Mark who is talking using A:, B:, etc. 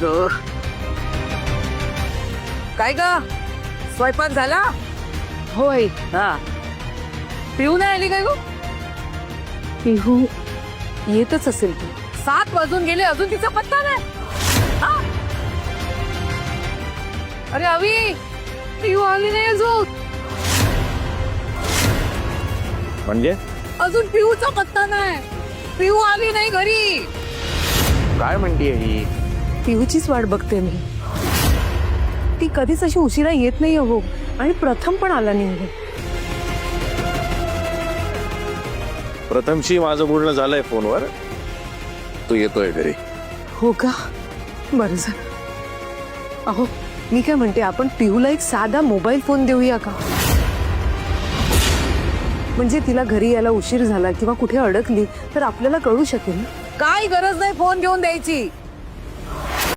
A: ग काय ग स्वयंपाक झाला?
B: होय.
A: हा पिऊ नाही आली काय गो?
B: पिहू येतच असेल की.
A: 7 वाजून गेले अजून तिचा पत्ता नाही. हा? अरे अवी पिऊ आली नाही अजून.
C: म्हणजे
A: अजून पिऊचा पत्ता नाही. पिऊ आली नाही घरी.
C: काय म्हणतीये ही?
B: पिहूचीच वाट बघते मी. ती कधीच अशी उशिरा येत नाही हो, आणि प्रथम पण आला नाही.
C: प्रथमशी माझं बोलणं झालंय फोनवर. तू येतोय घरी.
B: हो का? बरं झालं. अहो मी काय म्हणते, आपण पिहूला एक साधा मोबाईल फोन देऊया का? म्हणजे तिला घरी यायला उशीर झाला किंवा कुठे अडकली तर आपल्याला कळू शकेल.
A: काय गरज नाही फोन घेऊन द्यायची.